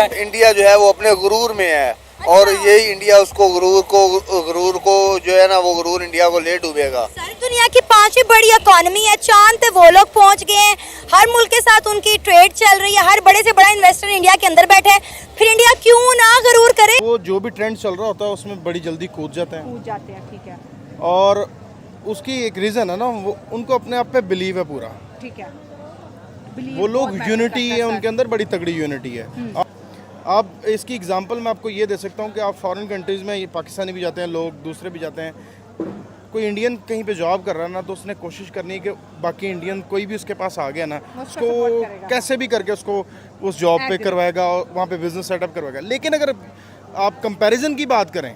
है। इंडिया जो है वो अपने गुरूर में है और यही इंडिया उसको गुरूर को जो है ना वो गुरूर इंडिया को ले डूबेगा। सारी दुनिया की 5वीं बड़ी इकोनॉमी है, चांद पे वो लोग पहुंच गए हैं, हर मुल्क के साथ उनकी ट्रेड चल रही है, हर बड़े से बड़ा इन्वेस्टर इंडिया के अंदर बैठा है, फिर इंडिया क्यों ना गुरूर करे। वो जो भी ट्रेंड चल रहा होता है उसमें बड़ी जल्दी कूद जाते हैं, ठीक है, और उसकी एक रीज़न है ना, वो उनको अपने आप पे बिलीव है पूरा। ठीक है, वो लोग यूनिटी है, उनके अंदर बड़ी तगड़ी यूनिटी है। आप इसकी एग्जांपल मैं आपको ये दे सकता हूँ कि आप फॉरेन कंट्रीज़ में, ये पाकिस्तानी भी जाते हैं लोग, दूसरे भी जाते हैं, कोई इंडियन कहीं पे जॉब कर रहा है ना तो उसने कोशिश करनी है कि बाकी इंडियन कोई भी उसके पास आ गया ना उसको कैसे भी करके उसको उस जॉब पे करवाएगा और वहाँ पे बिजनेस सेटअप करवाएगा। लेकिन अगर आप कंपैरिजन की बात करें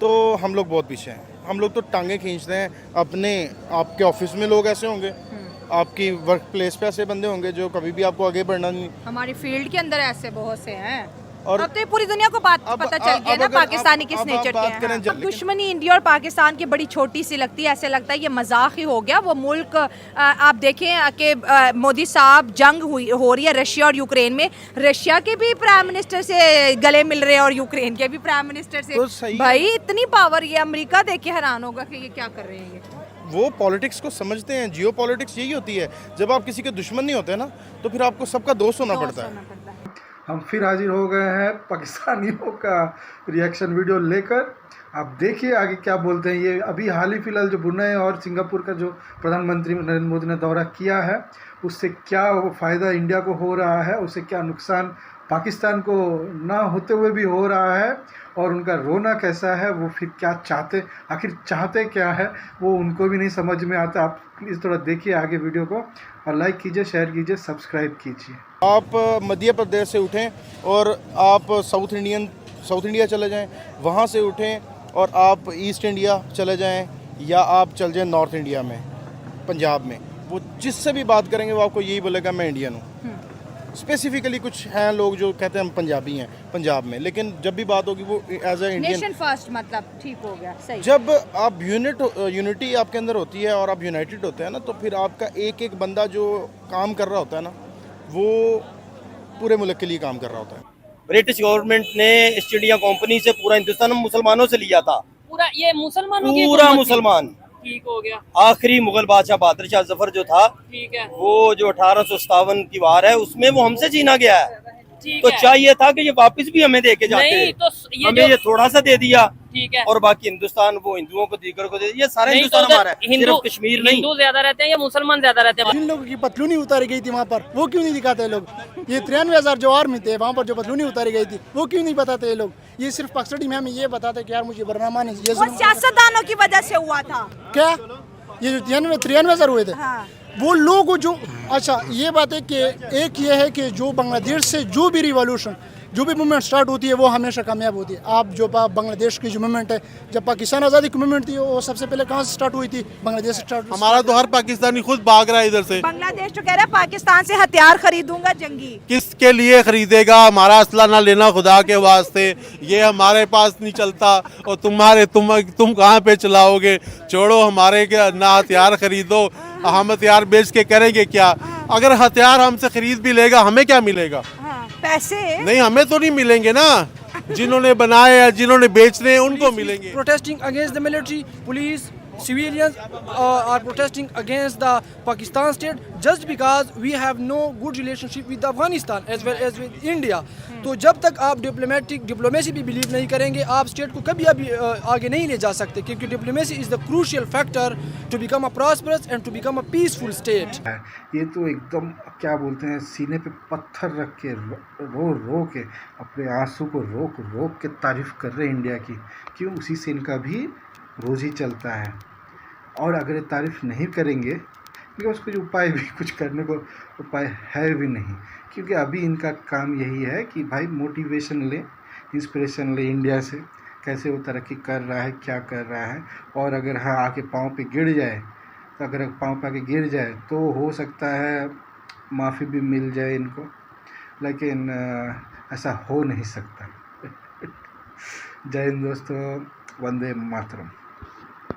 तो हम लोग बहुत पीछे हैं। हम लोग तो टांगे खींचते हैं अपने, आपके ऑफिस में लोग ऐसे होंगे, आपकी वर्क प्लेस पे ऐसे बंदे होंगे जो कभी भी आपको आगे बढ़ना नहीं। हमारी फील्ड के अंदर ऐसे बहुत से हैं, और अब तो ये पूरी दुनिया को बात पता चल गया ना पाकिस्तानी किस नेचर के हैं। अब दुश्मनी इंडिया और पाकिस्तान की बड़ी छोटी सी लगती है, ऐसे लगता है ये मजाक ही हो गया। वो मुल्क आप देखें कि मोदी साहब जंग हो रही है रशिया और यूक्रेन में, रशिया के भी प्राइम मिनिस्टर से गले मिल रहे हैं और यूक्रेन के भी प्राइम मिनिस्टर से। तो भाई इतनी पावर, ये अमेरिका देख के हैरान होगा कि ये क्या कर रहे हैं। ये वो पॉलिटिक्स को समझते हैं, जियो पॉलिटिक्स यही होती है। जब आप किसी के दुश्मन नहीं होते ना तो फिर आपको सबका दोस्त होना पड़ता है। हम फिर हाजिर हो गए हैं पाकिस्तानियों का रिएक्शन वीडियो लेकर। आप देखिए आगे क्या बोलते हैं। ये अभी हाल ही फिलहाल जो ब्रुनेई और सिंगापुर का जो प्रधानमंत्री नरेंद्र मोदी ने दौरा किया है, उससे क्या फ़ायदा इंडिया को हो रहा है, उससे क्या नुकसान पाकिस्तान को ना होते हुए भी हो रहा है, और उनका रोना कैसा है, वो फिर क्या चाहते, आखिर चाहते क्या है, वो उनको भी नहीं समझ में आता। आप प्लीज़ थोड़ा देखिए आगे वीडियो को, और लाइक कीजिए, शेयर कीजिए, सब्सक्राइब कीजिए। आप मध्य प्रदेश से उठें और आप साउथ इंडिया चले जाएं, वहाँ से उठें और आप ईस्ट इंडिया चले जाएं, या आप चल जाएं नॉर्थ इंडिया में, पंजाब में, वो जिससे भी बात करेंगे वो आपको यही बोलेगा मैं इंडियन हूँ। स्पेसिफिकली कुछ हैं लोग जो कहते हैं हम पंजाबी हैं पंजाब में, लेकिन जब भी बात होगी वो as a Indian. Nation first मतलब ठीक हो गया, सही। जब आप यूनिटी आपके अंदर होती है और आप यूनाइटेड होते हैं ना, तो फिर आपका एक एक बंदा जो काम कर रहा होता है ना, वो पूरे मुल्क के लिए काम कर रहा होता है। ब्रिटिश गवर्नमेंट ने ईस्ट इंडिया कंपनी से पूरा हिंदुस्तान मुसलमानों से लिया था, पूरा ये मुसलमानों की पूरा हुकूमत थी। मुसलमान। ठीक हो गया। आखिरी मुगल बादशाह बहादुर शाह जफर जो था, ठीक है, वो जो 1857 की वार है उसमें वो हमसे छीना गया है। ठीक तो है। चाहिए था कि ये वापस भी हमें दे के जाते, नहीं तो ये हमें ये थोड़ा सा दे दिया, ठीक है, और बाकी हिंदुस्तान वो हिंदुओं को दीगर को दे दिया। ये सारा नहीं हिंदुस्तान तो हमारा है, हिंदू सिर्फ कश्मीर नहीं। हिंदू ज्यादा रहते हैं या मुसलमान ज्यादा रहते हैं? जिन लोगों की पतलूनी उतारी गई थी वहाँ पर, वो क्यों नहीं दिखाते लोग? ये 93,000 जो आर्मी थे वहाँ पर जो पतलूनी उतारी गई थी, वो क्यों नहीं बताते ये लोग? ये सिर्फ पक्सडी में हमें ये बताते कि यार मुझे बरनामा नहीं, ये वो सियासतदानों की वजह से हुआ था। क्या ये जो 93,000 हुए थे, वो लोग जो, अच्छा ये बात है कि एक ये है कि जो बांग्लादेश से जो भी रिवॉल्यूशन, जो भी मूवमेंट स्टार्ट होती है वो हमेशा कामयाब होती है। आप जो बांग्लादेश की जो मूवमेंट है, जब पाकिस्तान आज़ादी की मूवमेंट थी, वो सबसे पहले कहाँ से स्टार्ट हुई थी? बांग्लादेश से स्टार्ट। हमारा तो हर पाकिस्तानी खुद भाग रहा है इधर से। बांग्लादेश तो कह रहा है पाकिस्तान से हथियार खरीदूंगा जंगी। किसके लिए खरीदेगा? हमारा असला ना लेना खुदा के वास्ते, ये हमारे पास नहीं चलता, और तुम कहाँ पे चलाओगे? छोड़ो, हमारे के ना हथियार खरीदो, हम हथियार बेच के करेंगे क्या? अगर हथियार हमसे खरीद भी लेगा, हमें क्या मिलेगा? पैसे नहीं, हमें तो नहीं मिलेंगे ना, जिन्होंने बनाए या जिन्होंने बेचने हैं उनको मिलेंगे। Protesting against the military, police, civilians are protesting against the Pakistan state just because we have no good relationship with Afghanistan as well as with India. तो जब तक आप डिप्लोमेसी भी बिलीव नहीं करेंगे, आप स्टेट को कभी अभी आगे नहीं ले जा सकते, क्योंकि diplomacy is the crucial factor to become a prosperous and to become a peaceful state. ये तो एकदम क्या बोलते हैं, सीने पे पत्थर रख के रो के अपने आंसू को रोक के तारीफ कर रहे हैं इंडिया की। क्यों? उसी से इनका भी रोज़ ही चलता है। और अगर ये तारीफ़ नहीं करेंगे, क्योंकि उसको जो उपाय भी कुछ करने को उपाय है भी नहीं, क्योंकि अभी इनका काम यही है कि भाई मोटिवेशन ले, इंस्पिरेशन ले इंडिया से, कैसे वो तरक्की कर रहा है, क्या कर रहा है। और अगर हाँ आके पाँव पे गिर जाए, तो अगर पाँव पे आके गिर जाए तो हो सकता है माफ़ी भी मिल जाए इनको, लेकिन ऐसा हो नहीं सकता। जय हिंद दोस्तों, वंदे मातरम।